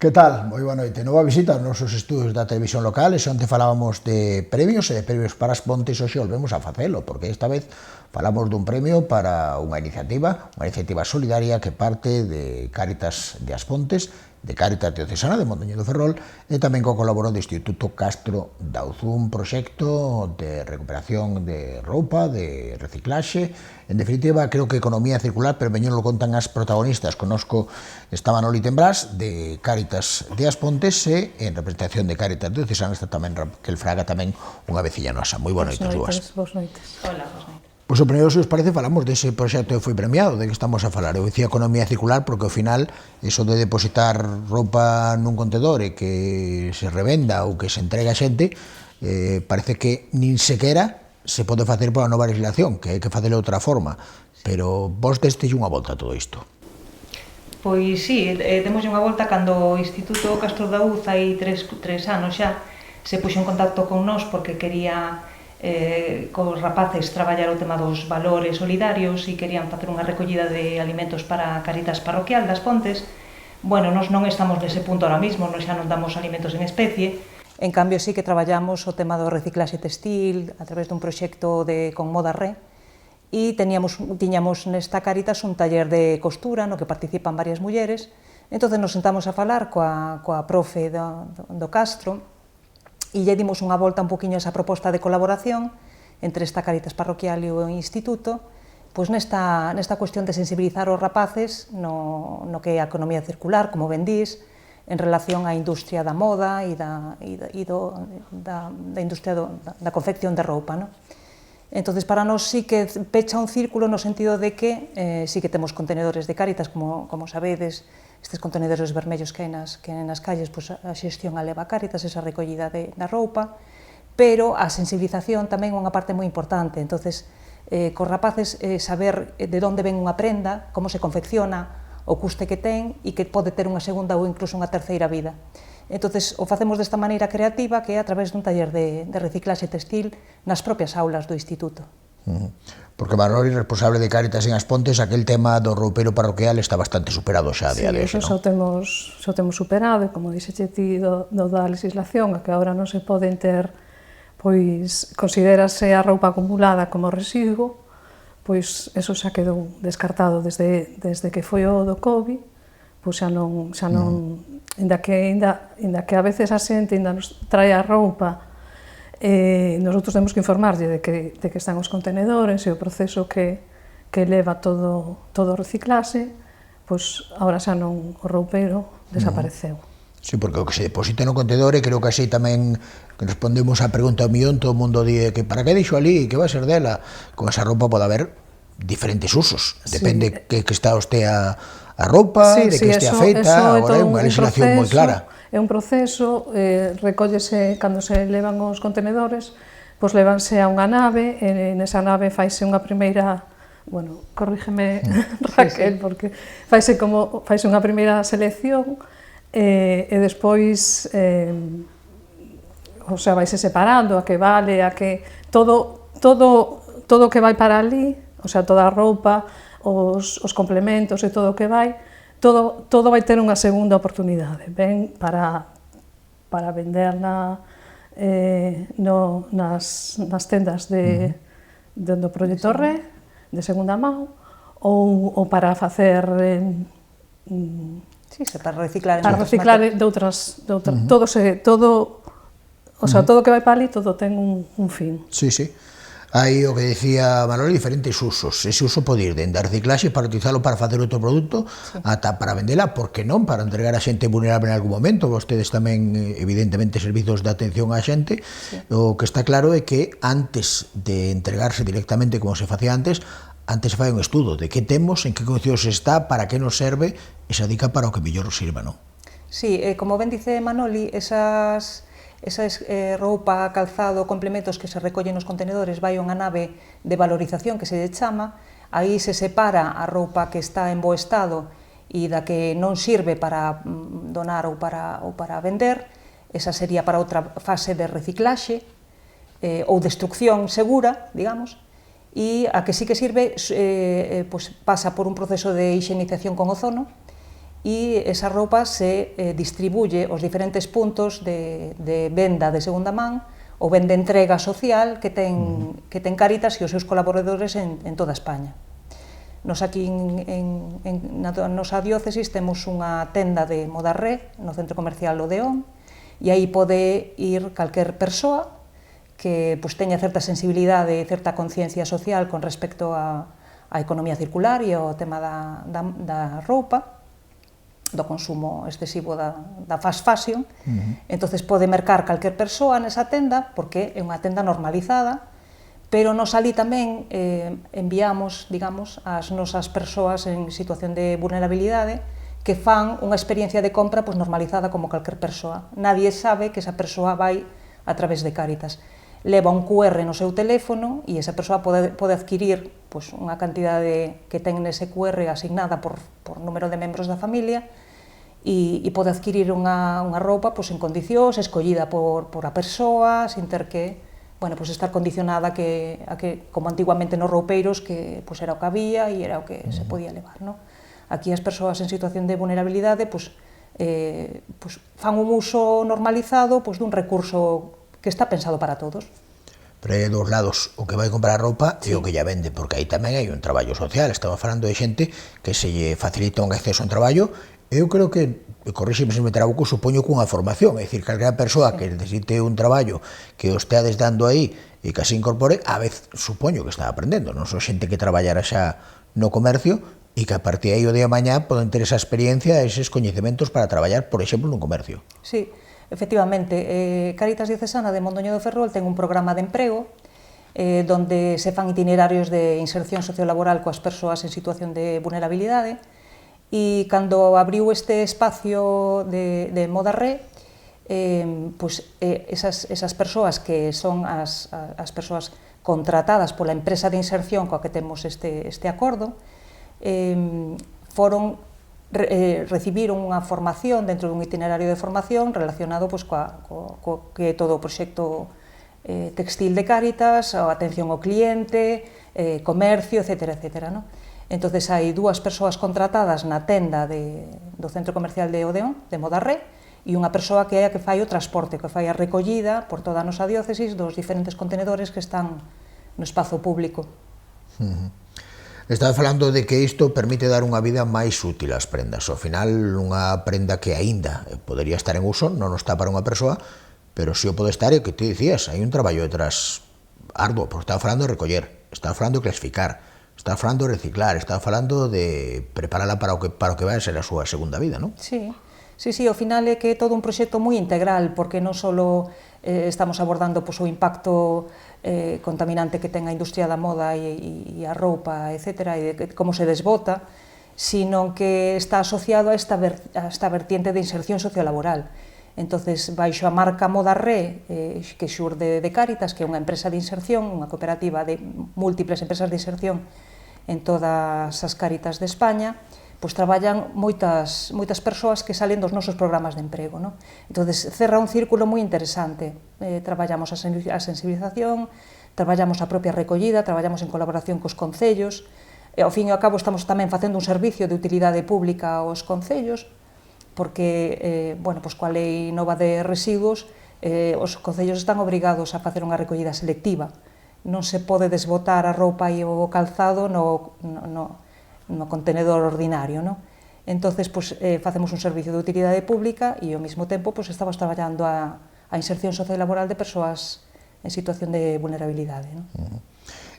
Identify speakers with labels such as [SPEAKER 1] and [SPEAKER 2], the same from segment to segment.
[SPEAKER 1] Que tal? Moi boa noite. Nova visita aos nosos estudios da televisión local, e onte falábamos de premios e de premios para as Pontes, hoxe volvemos a facelo, porque esta vez falamos dun premio para unha iniciativa solidaria que parte de Cáritas de As Pontes, de Cáritas Diocesana de Mondoñedo do Ferrol, e tamén co colaboro do Instituto Castro Daouz, un proxecto de recuperación de roupa, de reciclaxe. En definitiva, creo que economía circular, pero veño lo contan as protagonistas. Conosco está Manoli Tembrás, de Cáritas de As Pontes, e en representación de Cáritas Diocesana está tamén Raquel Fraga, tamén unha veciña nosa. Moi boa noite, as dúas.
[SPEAKER 2] Boas noites.
[SPEAKER 3] Hola, boas noites.
[SPEAKER 1] Pois o primeiro, se os parece, falamos dese proxecto que foi premiado, de que estamos a falar. Eu dicía economía circular porque, ao final, eso de depositar roupa nun contedor e que se revenda ou que se entregue a xente, parece que nin sequera se pode facer pola nova legislación, que hai que facelo de outra forma. Pero vos destelle unha volta a todo isto.
[SPEAKER 3] Pois sí, demos unha volta cando o Instituto Castro Daouz hai tres anos xa se puxo en contacto con nós porque quería cos rapaces traballar o tema dos valores solidarios e querían facer unha recollida de alimentos para a Cáritas Parroquial das Pontes. Bueno, nós non estamos nese punto ahora mismo, nós xa non damos alimentos en especie. En cambio, sí que traballamos o tema do reciclaxe textil a través dun proxecto con Moda Re, e tiñamos nesta Cáritas un taller de costura no que participan varias mulleres. Entón nos sentamos a falar coa profe do Castro e lle dimos unha volta un poquinho a esa proposta de colaboración entre esta Cáritas Parroquial e o Instituto, pois nesta cuestión de sensibilizar os rapaces no que é a economía circular, como ben dís, en relación á industria da moda e da industria da confección de roupa, non? Entón, para nós sí que pecha un círculo no sentido de que sí que temos contenedores de Cáritas, como sabedes, estes contenedores vermellos que hai nas calles, pois a xestión a leva Cáritas, esa recollida da roupa, pero a sensibilización tamén é unha parte moi importante. Entón, cos rapaces, saber de onde ven unha prenda, como se confecciona, o custe que ten e que pode ter unha segunda ou incluso unha terceira vida. Entón, o facemos desta maneira creativa, que é a través dun taller de reciclaxe textil nas propias aulas do Instituto.
[SPEAKER 1] Porque Manoli, responsable de Cáritas en As Pontes, aquel tema do roupeiro parroquial está bastante superado xa a día de hoxe, non?
[SPEAKER 2] Sí, xa temos superado, e como dixeche ti do da legislación, a que agora non se poden ter, pois, considérase a roupa acumulada como residuo, pois, eso xa quedou descartado desde que foi o do COVID, pois xa non, inda que a veces a xente ainda nos trae a roupa, nosotros temos que informarlle de que están os contenedores e o proceso que leva todo o reciclaxe, pois agora xa non, o roupeiro desapareceu.
[SPEAKER 1] Sí, porque o que se deposita no contenedor, e creo que así tamén respondemos á pregunta ao millón, todo o mundo di que para que deixo ali, que vai ser dela. Con esa roupa pode haber diferentes usos, depende que está usted a roupa, de que estea feita, agora é unha legislación moi clara.
[SPEAKER 2] É un proceso, recóllese, cando se levan os contenedores, pois levanse a unha nave, e nesa nave faise unha primeira, bueno, corrígeme Raquel, porque faise unha primeira selección, e despois, o sea, vaise separando a que vale, a que todo o que vai para ali, o sea, toda a roupa, os complementos e todo o que vai, todo vai ter unha segunda oportunidade, ben para vender nas tendas do Proxecto Re, de segunda mão, ou para facer...
[SPEAKER 3] Sí, para reciclar
[SPEAKER 2] de outras... Todo o que vai para ali, todo ten un fin.
[SPEAKER 1] Sí, sí. Hai o que dicía Manoli, diferentes usos. Ese uso pode ir dende a reciclaxe para utilizarlo para facer outro produto, ata para vendela, por que non, para entregar a xente vulnerable en algún momento. Vostedes tamén, evidentemente, servizos de atención á xente. O que está claro é que antes de entregarse directamente como se facía antes se fai un estudo de que temos, en que condicións está, para que nos serve, e se adica para o que mellor sirva, non?
[SPEAKER 3] Sí, como ben dice Manoli, esa roupa, calzado, complementos que se recollen nos contenedores vai a unha nave de valorización que se lle chama, aí se separa a roupa que está en bo estado e da que non sirve para donar ou para vender, esa sería para outra fase de reciclaxe ou destrucción segura, digamos, e a que sí que sirve pasa por un proceso de higienización con ozono e esa roupa se distribuye aos diferentes puntos de venda de segunda man ou ben de entrega social que ten Cáritas e os seus colaboradores en toda España. Nos aquí na nosa diócesis temos unha tenda de moda Ré no centro comercial Odeón e aí pode ir calquer persoa que teña certa sensibilidade e certa conciencia social con respecto á economía circular e ao tema da roupa, do consumo excesivo da fast fashion. Entonces pode mercar calquer persoa nesa tenda, porque é unha tenda normalizada, pero nos ali tamén enviamos, digamos, as nosas persoas en situación de vulnerabilidade que fan unha experiencia de compra normalizada como calquer persoa. Nadie sabe que esa persoa vai a través de Cáritas. Leva un QR no seu teléfono e esa persoa pode adquirir unha cantidade que ten nese QR asignada por número de membros da familia e pode adquirir unha roupa en condicións, escollida por a persoa, sin ter que estar condicionada a que, como antiguamente nos roupeiros, que era o que había e era o que se podía levar. Aquí as persoas en situación de vulnerabilidade fan un uso normalizado dun recurso que está pensado para todos.
[SPEAKER 1] Pero hai dos lados, o que vai comprar roupa e o que lla vende, porque aí tamén hai un traballo social. Estamos falando de xente que se lle facilita un acceso a un traballo. Eu creo que, corríxeme se me trabuco, supoño que unha formación, é dicir, calquera persoa que necesite un traballo que o esteades dando aí e que se incorpore, a vez supoño que está aprendendo, non son xente que traballara xa no comercio e que a partir de aí o día de mañá poden ter esa experiencia, eses coñecementos para traballar, por exemplo, nun comercio.
[SPEAKER 3] Sí, efectivamente, Cáritas Diocesana de Mondoñedo de Ferrol ten un programa de emprego donde se fan itinerarios de inserción sociolaboral coas persoas en situación de vulnerabilidade. E cando abriu este espacio de moda Ré, esas persoas que son as persoas contratadas pola empresa de inserción coa que temos este acordo, recibiron unha formación dentro dun itinerario de formación relacionado co que é todo o proxecto textil de Cáritas, a atención ao cliente, comercio, etcétera, etcétera. Entonces hai dúas persoas contratadas na tenda do centro comercial de Odeón, de moda Ré, e unha persoa que é a que fai o transporte, que fai a recollida por toda a nosa diócesis dos diferentes contenedores que están no espazo público.
[SPEAKER 1] Estaba falando de que isto permite dar unha vida máis útil ás prendas. Ao final, unha prenda que aínda podería estar en uso, non está para unha persoa, pero si o pode estar, e o que ti dicías, hai un traballo detrás arduo, porque estaba falando de recoller, estaba falando de clasificar, está falando de reciclar, está falando de preparala para o que vai a ser a súa segunda vida, non?
[SPEAKER 3] Sí, ao final é que é todo un proxecto moi integral, porque non só estamos abordando o impacto contaminante que ten a industria da moda e a roupa, etc., e como se desbota, sino que está asociado a esta vertiente de inserción sociolaboral. Entonces, baixo a marca Moda Ré, que xurde de Cáritas, que é unha empresa de inserción, unha cooperativa de múltiples empresas de inserción en todas as Cáritas de España, traballan moitas persoas que salen dos nosos programas de emprego. Entonces, cerra un círculo moi interesante. Traballamos a sensibilización, traballamos a propia recollida, traballamos en colaboración cos concellos, e ao fin e ao cabo estamos tamén facendo un servicio de utilidade pública aos concellos, porque, coa lei nova de residuos, os concellos están obrigados a facer unha recollida selectiva. Non se pode desbotar a roupa e o calzado no contenedor ordinario. Entón, facemos un servicio de utilidade pública e, ao mesmo tempo, estamos traballando a inserción sociolaboral de persoas en situación de vulnerabilidade.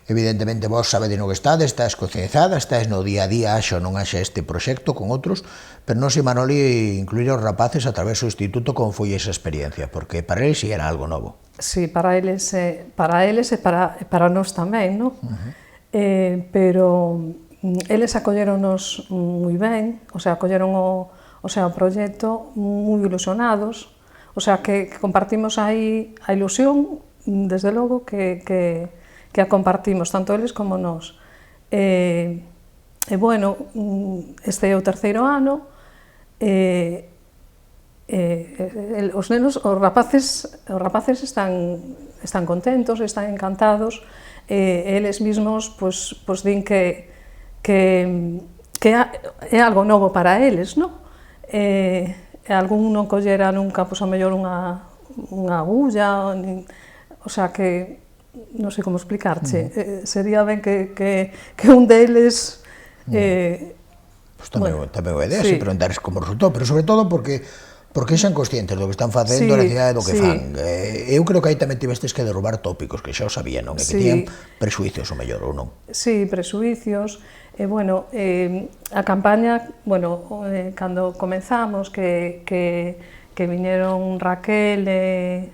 [SPEAKER 1] Evidentemente, vos sabedes no que estades concienciada, estás no día a día, xa non haxa este proxecto con outros, pero non sei, Manoli, incluir os rapaces a través do instituto, como foi esa experiencia, porque para eles era algo novo.
[SPEAKER 2] Sí, para eles e para nós tamén, non? Pero eles acolleronos moi ben, acolleron o proxecto moi ilusionados, que compartimos aí a ilusión, desde logo, que a compartimos, tanto eles como nós. Este é o terceiro ano, os rapaces están contentos, están encantados, eles mesmos din que é algo novo para eles, non? algún non collera nunca, pois, a mellor unha agulla, o sea, que non sei como explicarche, sería ben que un deles...
[SPEAKER 1] Pois tamén unha idea, se preguntares como resultou, pero sobre todo porque xan conscientes do que están facendo, a necesidade do que fan. Eu creo que aí tamén tivestes que derrubar tópicos, que xa o sabían, non? E que tiñan presuicios, o mellor, ou non?
[SPEAKER 2] Sí, presuicios. E, bueno, a campaña, bueno, cando comenzamos, que viñeron Raquel e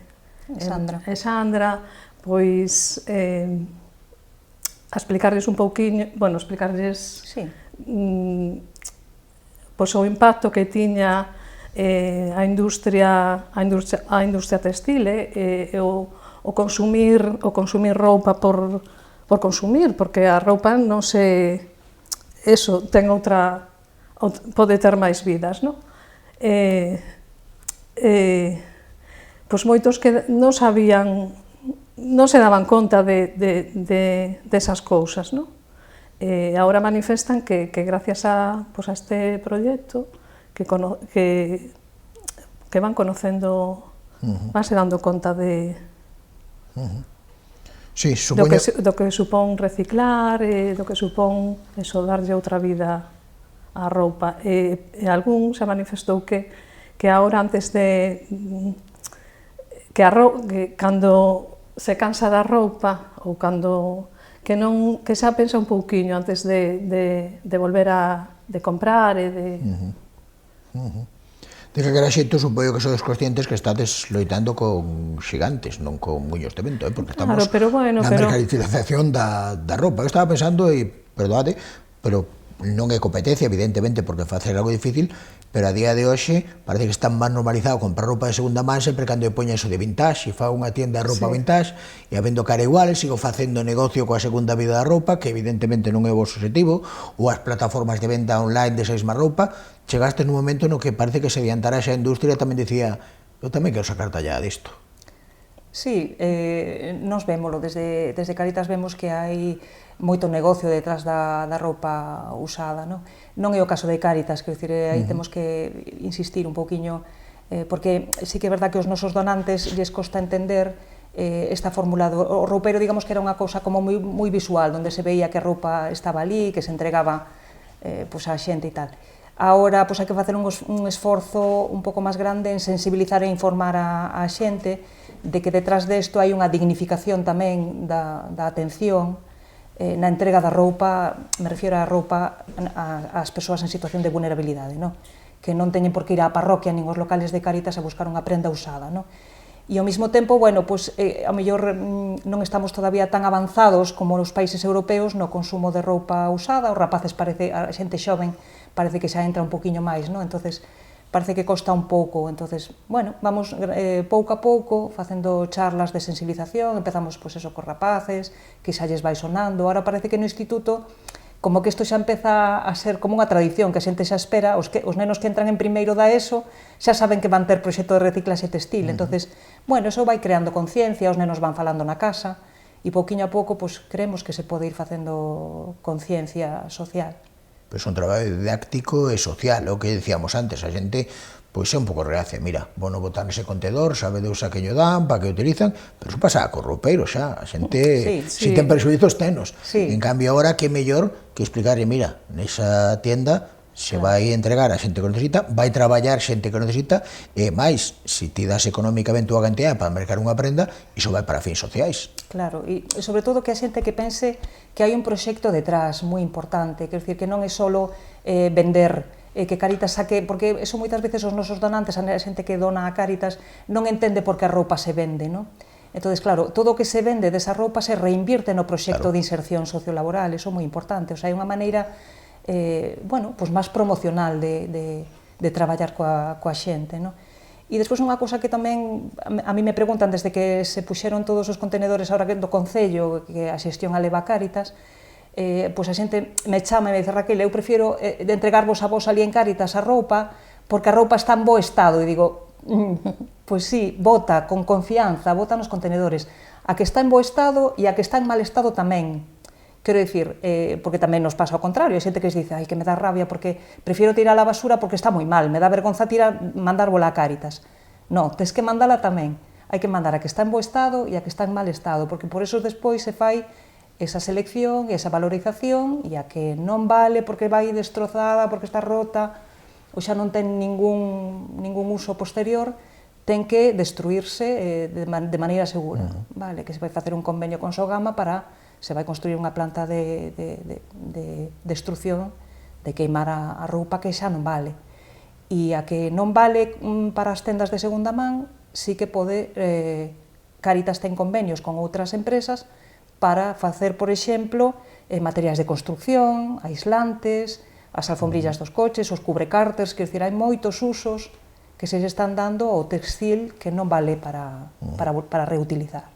[SPEAKER 2] Sandra, pois, a explicarles un pouquiño, bueno, explicarles pois o impacto que tiña a industria textile e o consumir roupa por consumir, porque a roupa non se... Eso, ten outra... pode ter máis vidas, non? Pois moitos que non sabían, non se daban conta desas cousas, non? Agora manifestan que gracias a este proxecto que van conocendo, vanse dando conta de do que supón reciclar, do que supón eso, darlle outra vida á roupa. E algún se manifestou que agora antes de que cando se cansa da roupa ou cando que xa pensa un pouquiño antes de volver de comprar e de...
[SPEAKER 1] De calquera xeito, supoño que sodes conscientes que estades loitando con xigantes, non con muños de vento, porque estamos na mercantilización da roupa. Eu estaba pensando, e perdoade, pero non é competencia, evidentemente, porque facer algo difícil, pero a día de hoxe parece que está máis normalizado comprar roupa de segunda man sempre cando eu poña eso de vintage, e fa unha tienda de roupa vintage, e habendo cara igual, sigo facendo negocio coa segunda vida da roupa, que evidentemente non é o vosso objetivo, ou as plataformas de venda online desa mesma roupa. Chegaste nun momento no que parece que se adiantara esa industria, tamén dicía, eu tamén quero sacar tallada disto.
[SPEAKER 3] Sí, nos vémolo, desde Cáritas vemos que hai moito negocio detrás da roupa usada, non é o caso de Cáritas, quero dicir, aí temos que insistir un pouquiño, porque sí que é verdad que os nosos donantes lles costa entender esta fórmula do roupeiro, digamos que era unha cousa como moi visual, onde se veía que a roupa estaba ali, que se entregaba á xente e tal. Agora, hai que facer un esforzo un pouco máis grande en sensibilizar e informar a xente de que detrás desto hai unha dignificación tamén da atención na entrega da roupa, me refiero á roupa ás persoas en situación de vulnerabilidade, que non teñen por que ir á parroquia nin aos locales de Cáritas a buscar unha prenda usada. E ao mesmo tempo, ao mellor non estamos todavía tan avanzados como os países europeos no consumo de roupa usada, os rapaces a xente xoven parece que xa entra un poquinho máis, entonces parece que costa un pouco, entonces, vamos pouco a pouco facendo charlas de sensibilización, empezamos cos rapaces, que xa lles vai sonando, ahora parece que no instituto como que isto xa empeza a ser como unha tradición, que a xente xa espera, os nenos que entran en primeiro da ESO xa saben que van ter proxecto de reciclaxe textil, entonces, eso vai creando conciencia, os nenos van falando na casa, e pouquiño a pouco creemos que se pode ir facendo conciencia social.
[SPEAKER 1] Pois un traballo didáctico e social, o que dicíamos antes, a xente pois é un pouco reacia, mira, vou non botar nese contedor, sabe Deus a que lle dan, para que utilizan, pero iso pasa co roupeiro xa, a xente, se ten presuizos, tenos. En cambio, agora, que mellor que explicarlle, mira, nesa tienda se vai entregar a xente que necesita, vai traballar xente que necesita, e máis, se ti das económicamente unha cantidad para mercar unha prenda, iso vai para fins sociais.
[SPEAKER 3] Claro, e sobre todo que a xente que pense que hai un proxecto detrás moi importante, quero dicir que non é só vender, que Cáritas saque, porque eso moitas veces os nosos donantes, a xente que dona a Cáritas, non entende por que a roupa se vende, non? Entón, claro, todo o que se vende desa roupa se reinvirte no proxecto de inserción sociolaboral, eso é moi importante, o sea, é unha maneira máis promocional de traballar coa xente, non? E despois unha cousa que tamén a mí me preguntan desde que se puxeron todos os contenedores agora do Concello, que a xestión a leva Cáritas, pois a xente me chama e me dice, Raquel, eu prefiro de entregarvos a vos ali en Cáritas a roupa, porque a roupa está en bo estado, e digo, pois sí, bota con confianza, bota nos contenedores, a que está en bo estado e a que está en mal estado tamén.
[SPEAKER 4] Quero dicir, porque tamén nos pasa ao contrario, hai xente que dice, ai, que me dá rabia porque prefiero tirar a basura porque está moi mal, me dá vergonza mandárbola a Cáritas. Non, tes que mandala tamén. Hai que mandar a que está en bo estado e a que está en mal estado, porque por eso despois se fai esa selección e esa valorización, e a que non vale porque vai destrozada, porque está rota, ou xa non ten ningún uso posterior, ten que destruirse de maneira segura. Vale, que se vai facer un convenio con Sogama para se vai construir unha planta de destrucción, de queimar a roupa que xa non vale. E a que non vale para as tendas de segunda man, sí que pode, Cáritas ten convenios con outras empresas para facer, por exemplo, materiais de construcción, aislantes, as alfombrillas dos coches, os cubrecárters, quer dizer, hai moitos usos que se están dando ao textil que non vale para reutilizar.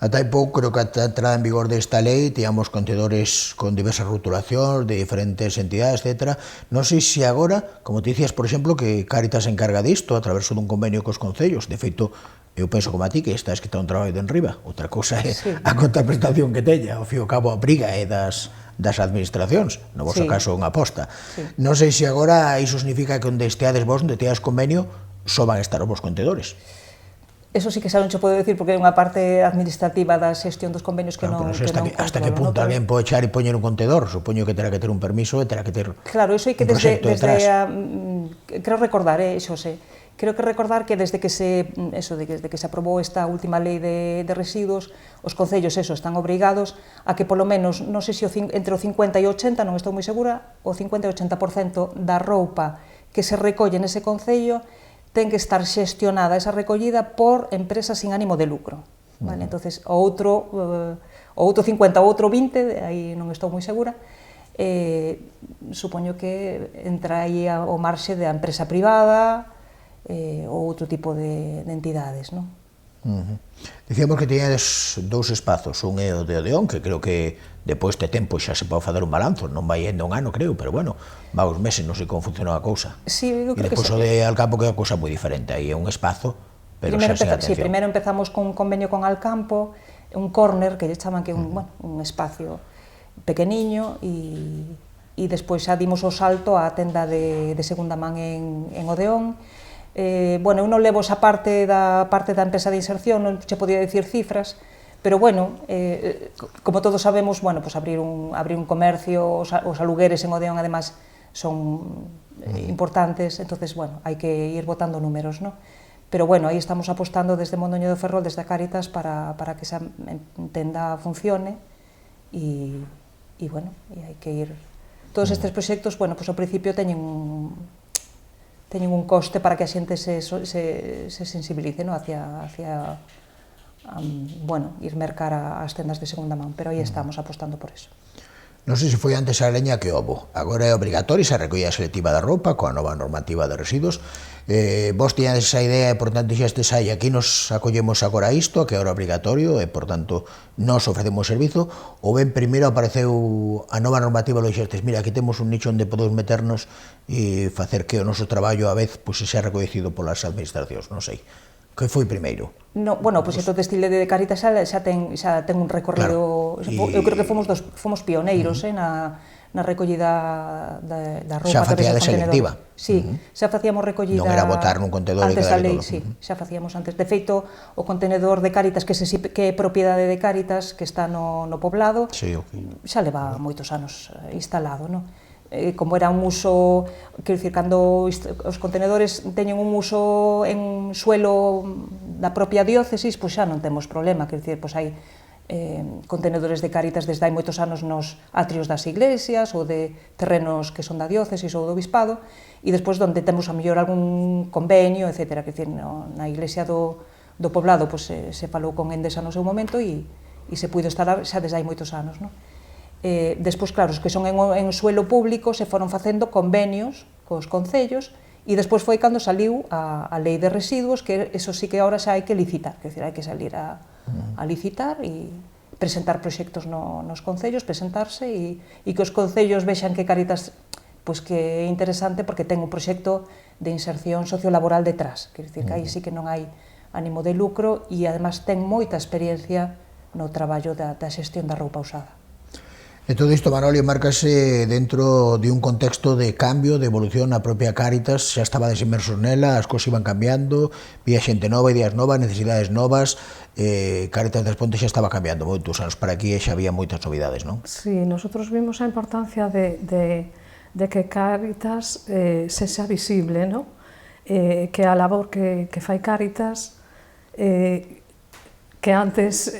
[SPEAKER 1] Ata hai pouco, creo que ata a entrada en vigor desta lei, teníamos contedores con diversas rotulacións de diferentes entidades, etc. Non sei se agora, como te dicías, por exemplo, que Cáritas se encarga disto a través dun convenio cos concellos. De feito, eu penso como a ti que esta es que está un traballo de enriba. Outra cousa é a contraprestación que teña. Ao fío cabo a briga é das administracións, no vosso caso unha aposta. Non sei se agora iso significa que onde esteades vos, onde teades convenio, só van estar os vos contedores.
[SPEAKER 4] Eso sí que xa non che podo decir porque é unha parte administrativa da xestión dos convenios que non controlo.
[SPEAKER 1] Hasta que punto alguén pode echar e poñer un contedor, supoño que terá que ter un permiso e terá que ter un proxecto detrás.
[SPEAKER 4] Claro, iso hai que creo recordar, Xosé, creo que recordar que desde que se aprobou esta última lei de residuos, os concellos están obrigados a que polo menos, non sei se entre o 50 e o 80, non estou moi segura, o 50 e o 80% da roupa que se recolle nese concello ten que estar xestionada esa recollida por empresas sin ánimo de lucro. Vale? Entonces, o outro 50 ou outro 20, aí non estou moi segura, supoño que entra aí o marxe da empresa privada ou outro tipo de entidades, non?
[SPEAKER 1] Dicíamos que tiñades dous espazos, un é o de Odeón, que creo que depois de tempo xa se pode facer un balanzo, non vai endo un ano, creo, pero bueno, va uns meses, non sei como funcionou a cousa.
[SPEAKER 4] Sí, eu creo que
[SPEAKER 1] depois o de Alcampo que é unha cousa moi diferente, aí é un espazo, pero xa sen atención.
[SPEAKER 4] Sí, primeiro empezamos con un convenio con Alcampo, un corner, que lle chaman que é un espacio pequeniño, e despois xa dimos o salto á tenda de segunda man en Odeón. Bueno, eu non levo esa parte da empresa de inserción, non che podía dicir cifras, pero bueno, como todos sabemos, bueno, pues abrir un comercio, os alugueres en Odeón además son importantes, entonces, bueno, hai que ir botando números, ¿no? Pero bueno, aí estamos apostando desde Mondoñedo de Ferrol, desde Cáritas, para que esa tenda funcione e bueno, e hai que ir... Todos estes proxectos, bueno, pues ao principio teñen un coste para que a xente se sensibilice, ¿no? hacia bueno, ir mercar as tendas de segunda man, pero aí estamos apostando por eso.
[SPEAKER 1] Non sei se foi antes a leña que houbo. Agora é obrigatoria esa recollida selectiva da roupa coa nova normativa de residuos. Vos tiñades esa idea e, por tanto, dixestes aí, aquí nos acollemos agora a isto, que era obrigatorio, e, por tanto, nos ofrecemos servizo, ou ben, primeiro apareceu a nova normativa e dixestes, mira, aquí temos un nicho onde podemos meternos e facer que o noso traballo, a vez, pues, sea recoñecido polas administracións, non sei. Que foi primeiro?
[SPEAKER 4] No, bueno, o proxecto textil de Cáritas xa ten un recorrido, eu creo que fomos pioneiros na recollida da roupa.
[SPEAKER 1] Xa facía de selectiva.
[SPEAKER 4] Sí, xa facíamos recollida...
[SPEAKER 1] Non era botar nun contenedor e quedar todo.
[SPEAKER 4] Sí, xa facíamos antes. De feito, o contenedor de Cáritas, que é propiedade de Cáritas, que está no poblado, xa leva moitos anos instalado, non? Como era un uso, quero dicir, cando os contenedores teñen un uso en suelo da propia diócesis, pois xa non temos problema, quero dicir, pois hai contenedores de Cáritas desde hai moitos anos nos atrios das iglesias ou de terrenos que son da diócesis ou do bispado, e despois onde temos a mellor algún convenio, etc. Quero dicir, na iglesia do poblado pois se falou con Endesa no seu momento e se puido instalar xa desde hai moitos anos, non? Despois, claro, os que son en suelo público se foron facendo convenios cos concellos e despois foi cando saliu a lei de residuos, que eso sí que ahora xa hai que licitar, quer dizer, hai que salir a licitar e presentar proxectos nos concellos, presentarse e que os concellos vexan que Cáritas pois que é interesante porque ten un proxecto de inserción sociolaboral detrás, quer dizer, que aí sí que non hai ánimo de lucro e además ten moita experiencia no traballo da xestión da roupa usada.
[SPEAKER 1] E todo isto, Manolio, márcase dentro de un contexto de cambio, de evolución na propia Cáritas, xa estabades inmersos nela, as cousas iban cambiando, vía xente nova, ideas novas, necesidades novas, Cáritas das Pontes xa estaba cambiando moitos anos para aquí e xa había moitas novidades, non?
[SPEAKER 2] Sí, nosotros vimos a importancia de que Cáritas sexa visible, non? Que a labor que fai Cáritas, que antes...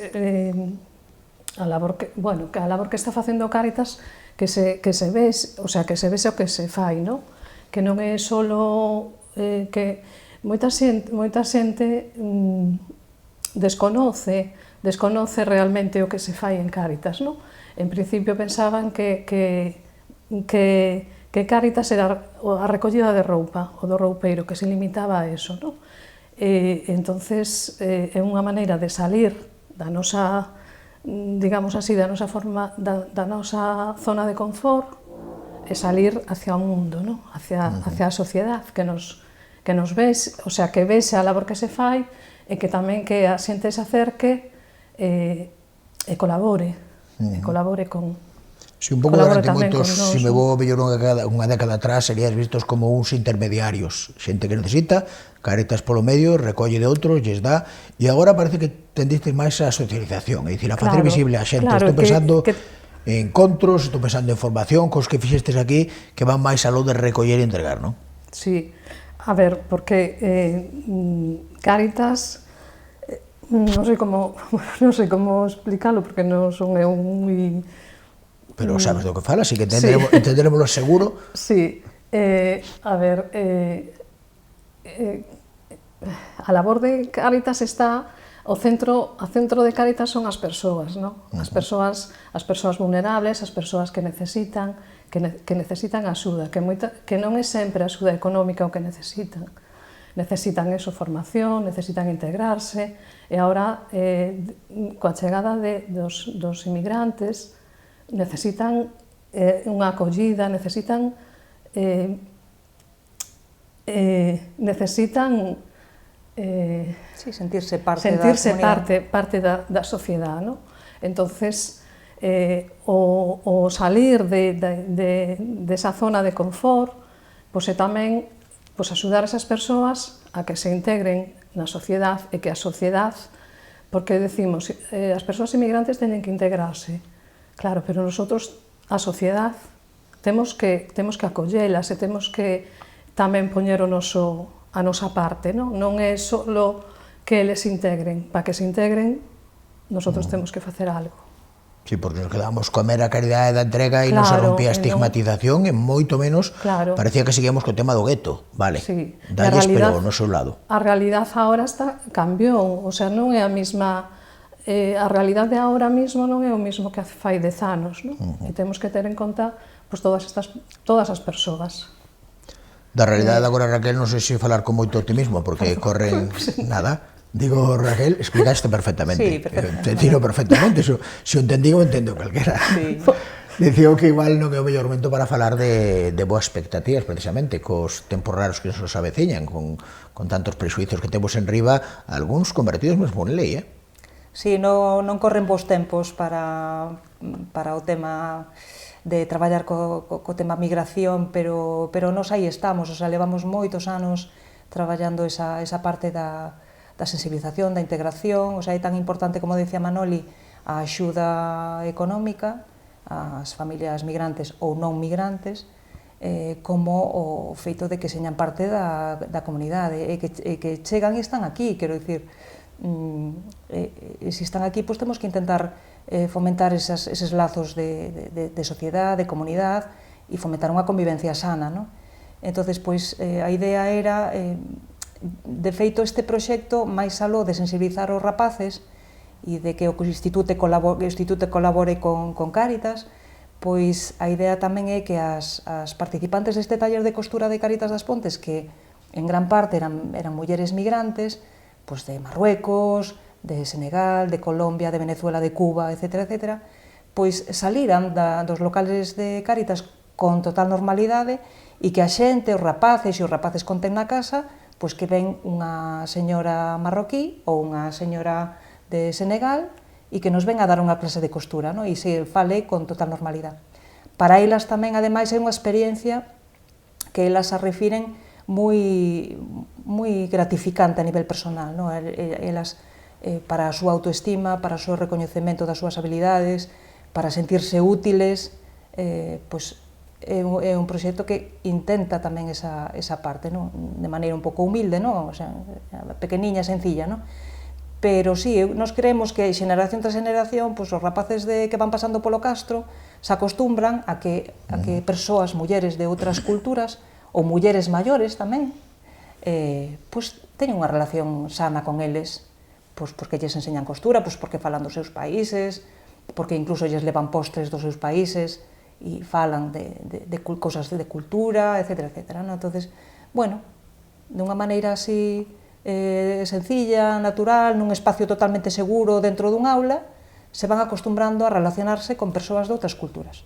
[SPEAKER 2] a labor que está facendo Cáritas que se ve, o sea, que se ve o que se fai, non? Que non é solo que moita xente desconoce realmente o que se fai en Cáritas, non? En principio pensaban que Cáritas era a recollida de roupa, o do roupeiro, que se limitaba a eso, non? Entonces é unha maneira de salir da nosa, digamos así, da nosa forma, da nosa zona de confort e salir hacia o mundo, non? Hacia a sociedade que nos ves, o sea, que vese a labor que se fai e que tamén que a xente se acerque e colabore con...
[SPEAKER 1] Si un pouco durante moitos, se me vou mellor unha década atrás, serías vistos como uns intermediarios, xente que necesita, Cáritas polo medio, recolle de outros, lles dá, e agora parece que tendistes máis a socialización, é dicir, a facer visible a xente. Estou pensando en encontros, estou pensando en formación, cos que fixestes aquí, que van máis aló de recoller e entregar, non?
[SPEAKER 2] Sí, a ver, porque Cáritas, non sei como explicarlo, porque non son eu moi...
[SPEAKER 1] Pero sabes do que falas, así que entenderemoslo seguro.
[SPEAKER 2] Sí, a ver, a labor de Cáritas está, o centro de Cáritas son as persoas, non? As persoas vulnerables, as persoas que necesitan axuda, que non é sempre a axuda económica o que necesitan. Necesitan formación, necesitan integrarse, e agora, coa chegada dos inmigrantes, necesitan unha acollida, necesitan
[SPEAKER 4] sentirse parte
[SPEAKER 2] da sociedade, non? Entonces, o salir desa zona de confort, pois é tamén axudar a esas persoas a que se integren na sociedade e que a sociedade, porque decimos, as persoas inmigrantes teñen que integrarse, claro, pero nosotros, a sociedade, temos que acollelas e temos que tamén poñer a nosa parte, non? Non é só que eles se integren. Para que se integren, nosotros temos que facer algo.
[SPEAKER 1] Sí, porque nos quedamos coa mera caridade da entrega e non se rompía a estigmatización, e moito menos parecía que seguíamos co tema do gueto, vale, dalles pero no seu lado.
[SPEAKER 2] A realidade agora cambiou, o sea, non é a mesma... A realidade agora mesmo non é o mesmo que fai 10 anos, non? E temos que ter en conta todas as persoas.
[SPEAKER 1] Da realidade agora, Raquel, non sei se falar con moito optimismo, porque corren nada. Digo, Raquel, explicaste perfectamente.
[SPEAKER 4] Sí, perfectamente.
[SPEAKER 1] Te tiro perfectamente, se o entendí, o entendo calquera. Dicía que igual non é o mellor momento para falar de boas expectativas, precisamente, cos tempos raros que nos aveciñan, con tantos prejuicios que temos en riba, algúns convertidos mesmo en lei,
[SPEAKER 4] Sí, non corren bons tempos para o tema de traballar co tema migración, pero nos aí estamos, o sea, levamos moitos anos traballando esa parte da sensibilización, da integración, o sea, é tan importante, como dicía Manoli, a axuda económica ás familias migrantes ou non migrantes, como o feito de que señan parte da comunidade e que chegan e están aquí, quero dicir, se están aquí, pois temos que intentar fomentar eses lazos de sociedade, de comunidade e fomentar unha convivencia sana, non? Entonces, pois, a idea era, de feito, este proxecto máis aló de sensibilizar os rapaces e de que o Instituto colabore con Cáritas, pois a idea tamén é que as participantes deste taller de costura de Cáritas das Pontes, que en gran parte eran mulleres migrantes, pois de Marruecos, de Senegal, de Colombia, de Venezuela, de Cuba, etc., pois saliran dos locales de Cáritas con total normalidade e que a xente, os rapaces conten na casa, pois que ven unha señora marroquí ou unha señora de Senegal e que nos ven a dar unha clase de costura, non? E se fale con total normalidade. Para elas tamén, ademais, é unha experiencia que elas a refiren moi gratificante a nivel personal, non? Elas, para a súa autoestima, para o seu recoñecemento das súas habilidades, para sentirse útiles, pois é un proxecto que intenta tamén esa parte, non? De maneira un pouco humilde, non? O sea, pequeniña, sencilla, non? Pero sí, nos creemos que xeneración tras xeneración, pois os rapaces que van pasando polo castro se acostumbran a que persoas, mulleres de outras culturas, ou mulleres maiores tamén, pois teñen unha relación sana con eles, pois porque lles enseñan costura, pois porque falan dos seus países, porque incluso lles levan postres dos seus países e falan de cousas de cultura, etc. Entonces, bueno, de unha maneira así sencilla, natural, nun espacio totalmente seguro dentro dun aula, se van acostumbrando a relacionarse con persoas de outras culturas.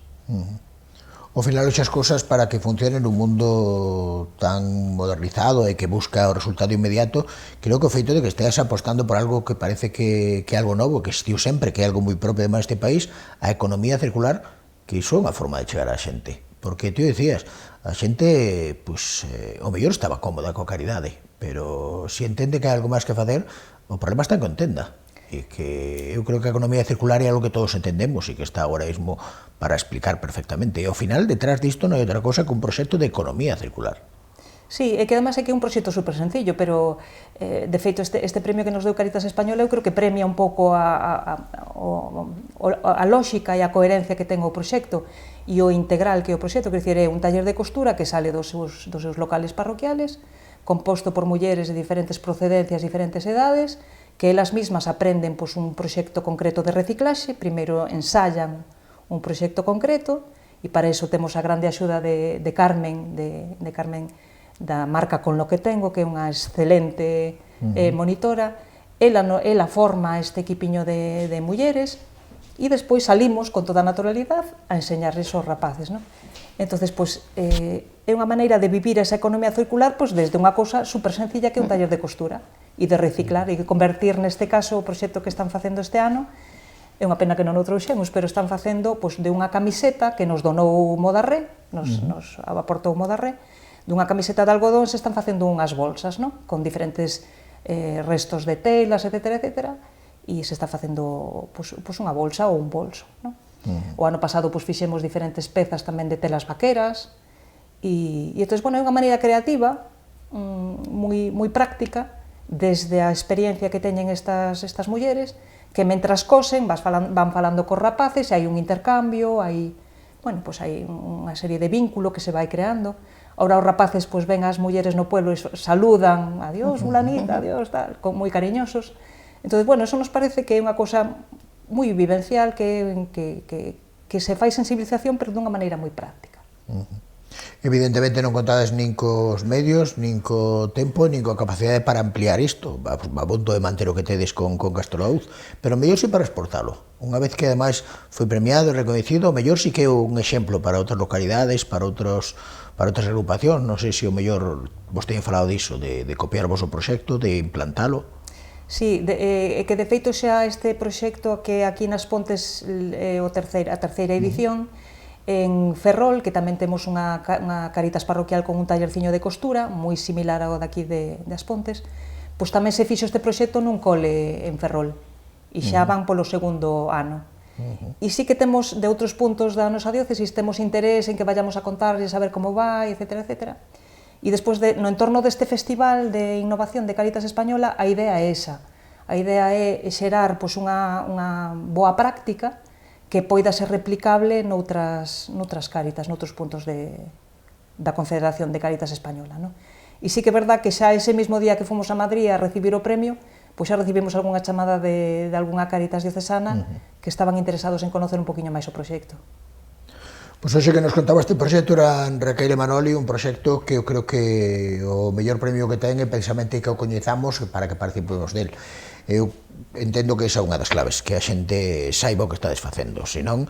[SPEAKER 1] Ao final, esas cousas para que funcionen nun mundo tan modernizado e que busca o resultado inmediato, creo que o feito de que esteas apostando por algo que parece que é algo novo, que existiu sempre, que é algo moi propio de este país, a economía circular, que iso é unha forma de chegar á xente. Porque, tú decías, a xente, pois, o mellor estaba cómoda coa caridade, pero se entende que hai algo máis que facer, o problema está en que entenda. E que eu creo que a economía circular é algo que todos entendemos e que está agora mesmo para explicar perfectamente. E ao final, detrás disto non hai outra cosa que un proxecto de economía circular.
[SPEAKER 4] Sí, e que además é que é un proxecto super sencillo, pero de feito este premio que nos deu Cáritas Española eu creo que premia un pouco a lógica e a coherencia que ten o proxecto e o integral que é o proxecto, que é un taller de costura que sale dos seus locales parroquiales, composto por mulleres de diferentes procedencias, diferentes edades, que elas mismas aprenden un proxecto concreto de reciclaxe, primeiro ensayan un proxecto concreto, e para iso temos a grande axuda de Carmen, da marca Con lo que tengo, que é unha excelente monitora. Ela forma este equipiño de mulleres, e despois salimos con toda a naturalidade a enseñarles aos rapaces, non? Entonces, pois, é unha maneira de vivir esa economía circular desde unha cousa super sencilla que é un taller de costura e de reciclar e de convertir, neste caso, o proxecto que están facendo este ano, é unha pena que non o trouxemos, pero están facendo de unha camiseta que nos donou Modarré, nos aportou Modarré, dunha camiseta de algodón se están facendo unhas bolsas, non? Con diferentes restos de telas, etc. E se está facendo unha bolsa ou un bolso, non? O ano pasado fixemos diferentes pezas tamén de telas vaqueras e entón, é unha maneira creativa moi práctica desde a experiencia que teñen estas mulleres que mentras cosen van falando cos rapaces, hai un intercambio, hai unha serie de vínculo que se vai creando. Ahora os rapaces ven as mulleres no pueblo e saludan, adiós fulanita, adiós tal, moi cariñosos. Entón, eso nos parece que é unha cousa moi vivencial, que se fai sensibilización, pero dunha maneira moi práctica.
[SPEAKER 1] Evidentemente non contades nin cos medios, nin co tempo, nin coa capacidade para ampliar isto, a punto de manter o que tedes con Castro Daouz, pero mellor si para exportalo. Unha vez que ademais foi premiado e recoñecido, mellor si que é un exemplo para outras localidades, para outras agrupacións. Non sei se o mellor vos teñen falado diso, de copiar vos o proxecto, de implantalo.
[SPEAKER 4] Sí, que de feito xa este proxecto que aquí nas Pontes é a terceira edición, en Ferrol, que tamén temos unha Cáritas parroquial con un tallerciño de costura, moi similar ao daqui das Pontes, pois tamén se fixo este proxecto nun cole en Ferrol, e xa van polo segundo ano. E sí que temos, de outros puntos da nosa diócesis, temos interés en que vayamos a contarles, a ver como vai, etc. E despois, no entorno deste festival de innovación de Cáritas Española, a idea é esa. A idea é xerar unha boa práctica que poida ser replicable noutras Cáritas, noutros puntos da Confederación de Cáritas Española. E sí que é verdad que xa ese mesmo día que fomos a Madrid a recibir o premio, pois xa recibimos algunha chamada de algunha Cáritas diocesana que estaban interesados en conocer un poquinho máis o proxecto.
[SPEAKER 1] Pois hoxe que nos contaba este proxecto era Raquel e Manoli, un proxecto que eu creo que o mellor premio que ten é precisamente que o coñezamos para que participemos del. Eu entendo que esa é unha das claves, que a xente saiba o que estades facendo, senón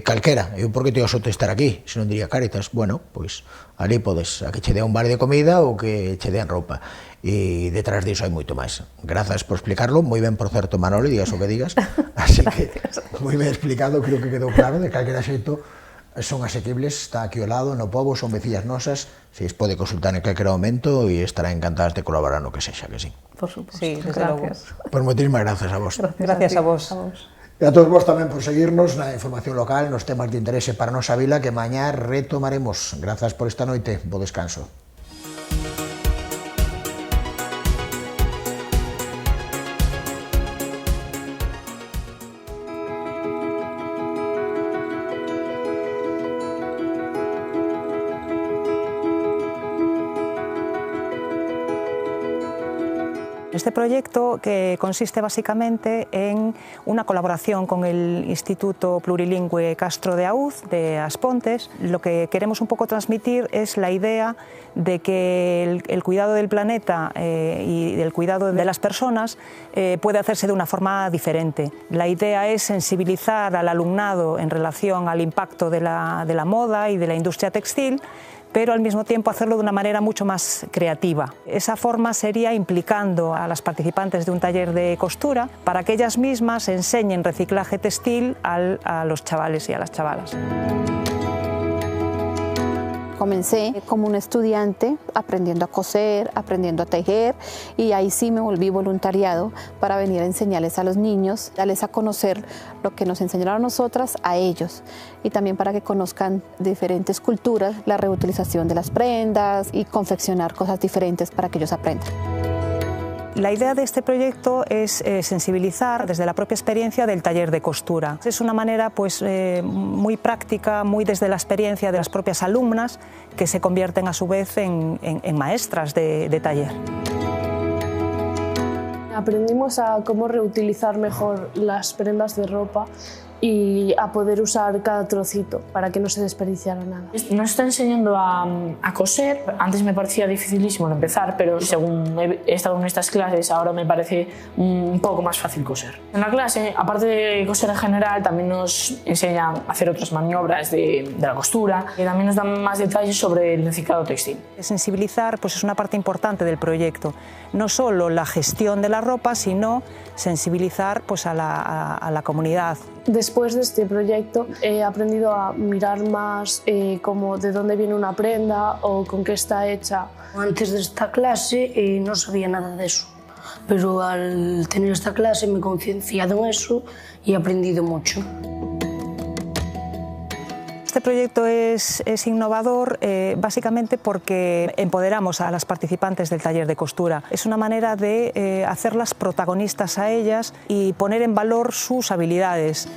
[SPEAKER 1] calquera, eu por que te oso estar aquí, se non diría Cáritas, bueno, pois ali podes, a que che dea un bar de comida ou que che dean roupa, e detrás disso hai moito máis. Grazas por explicarlo, moi ben, por certo, Manoli, digas o que digas, así que moi ben explicado, creo que quedou claro, de calquera xeito son asequibles, está aquí ao lado, no pobo, son vecillas nosas, se os pode consultar en calquera momento e estará encantadas de colaborar no que sexa, que sí.
[SPEAKER 2] Por suposto.
[SPEAKER 4] Sí, desde logo.
[SPEAKER 1] Pois moitísimas grazas a vos.
[SPEAKER 4] Gracias a vos.
[SPEAKER 1] E a todos vos tamén por seguirnos na información local, nos temas de interese para a nosa vila que mañá retomaremos. Grazas por esta noite, bo descanso.
[SPEAKER 4] Este proyecto que consiste básicamente en una colaboración con el Instituto Plurilingüe Castro de Aúz de As Pontes. Lo que queremos un poco transmitir es la idea de que el cuidado del planeta y el cuidado de las personas puede hacerse de una forma diferente. La idea es sensibilizar al alumnado en relación al impacto de la moda y de la industria textil, pero al mismo tiempo hacerlo de una manera mucho más creativa. Esa forma sería implicando a las participantes de un taller de costura para que ellas mismas enseñen reciclaje textil a los chavales y a las chavalas.
[SPEAKER 5] Comencé como una estudiante aprendiendo a coser, aprendiendo a tejer y ahí sí me volví voluntariado para venir a enseñarles a los niños, darles a conocer lo que nos enseñaron a nosotras a ellos y también para que conozcan diferentes culturas, la reutilización de las prendas y confeccionar cosas diferentes para que ellos aprendan.
[SPEAKER 4] La idea de este proyecto es sensibilizar desde la propia experiencia del taller de costura. Es una manera muy práctica, muy desde la experiencia de las propias alumnas, que se convierten a su vez en maestras de taller.
[SPEAKER 6] Aprendimos a cómo reutilizar mejor las prendas de ropa y a poder usar cada trocito para que no se desperdiciara nada.
[SPEAKER 7] Nos está enseñando a coser. Antes me parecía dificilísimo empezar, pero según he estado en estas clases ahora me parece un poco más fácil coser. En la clase, aparte de coser en general, también nos enseñan a hacer otras maniobras de la costura y también nos dan más detalles sobre el reciclado textil.
[SPEAKER 4] Sensibilizar es una parte importante del proyecto. No solo la gestión de la ropa, sino sensibilizar a la comunidad.
[SPEAKER 6] Después de este proyecto he aprendido a mirar más como de dónde viene una prenda o con qué está hecha.
[SPEAKER 8] Antes de esta clase no sabía nada de eso, pero al tener esta clase me he concienciado en eso y he aprendido mucho.
[SPEAKER 4] Este proyecto es innovador básicamente porque empoderamos a las participantes del taller de costura. Es una manera de hacerlas protagonistas a ellas y poner en valor sus habilidades.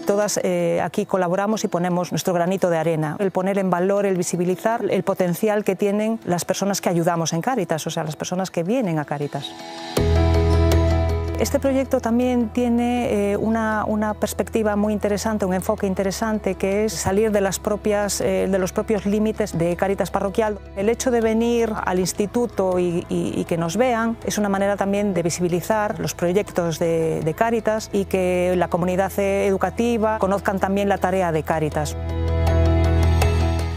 [SPEAKER 4] Todas aquí colaboramos y ponemos nuestro granito de arena. El poner en valor, el visibilizar el potencial que tienen las personas que ayudamos en Cáritas, o sea, las personas que vienen a Cáritas. Este proyecto también tiene una perspectiva muy interesante, un enfoque interesante, que es salir de los propios límites de Cáritas parroquial. El hecho de venir al instituto y que nos vean es una manera también de visibilizar los proyectos de Cáritas y que la comunidad educativa conozcan también la tarea de Cáritas.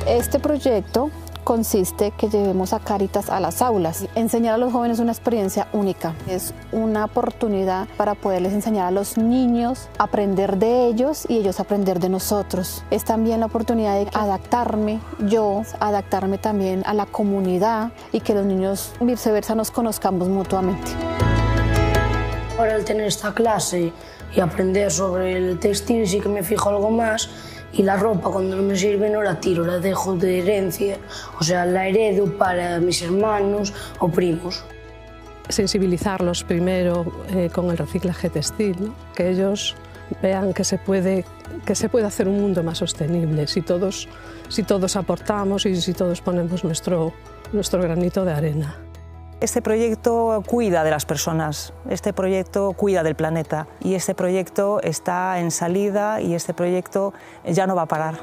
[SPEAKER 5] Este proyecto consiste que llevemos a Cáritas a las aulas. Enseñar a los jóvenes una experiencia única. Es una oportunidad para poderles enseñar a los niños, aprender de ellos y ellos aprender de nosotros. Es también la oportunidad de adaptarme también a la comunidad y que los niños viceversa nos conozcamos mutuamente.
[SPEAKER 8] Ahora al tener esta clase y aprender sobre el textil sí que me fijo algo más. Y la ropa, cuando no me sirve, no la tiro, la dejo de herencia, o sea, la heredo para mis hermanos o primos.
[SPEAKER 2] Sensibilizarlos primero con el reciclaje textil, ¿no? Que ellos vean que se puede hacer un mundo más sostenible si todos aportamos y si todos ponemos nuestro granito de arena.
[SPEAKER 4] Este proyecto cuida de las personas, este proyecto cuida del planeta y este proyecto está en salida y este proyecto ya no va a parar.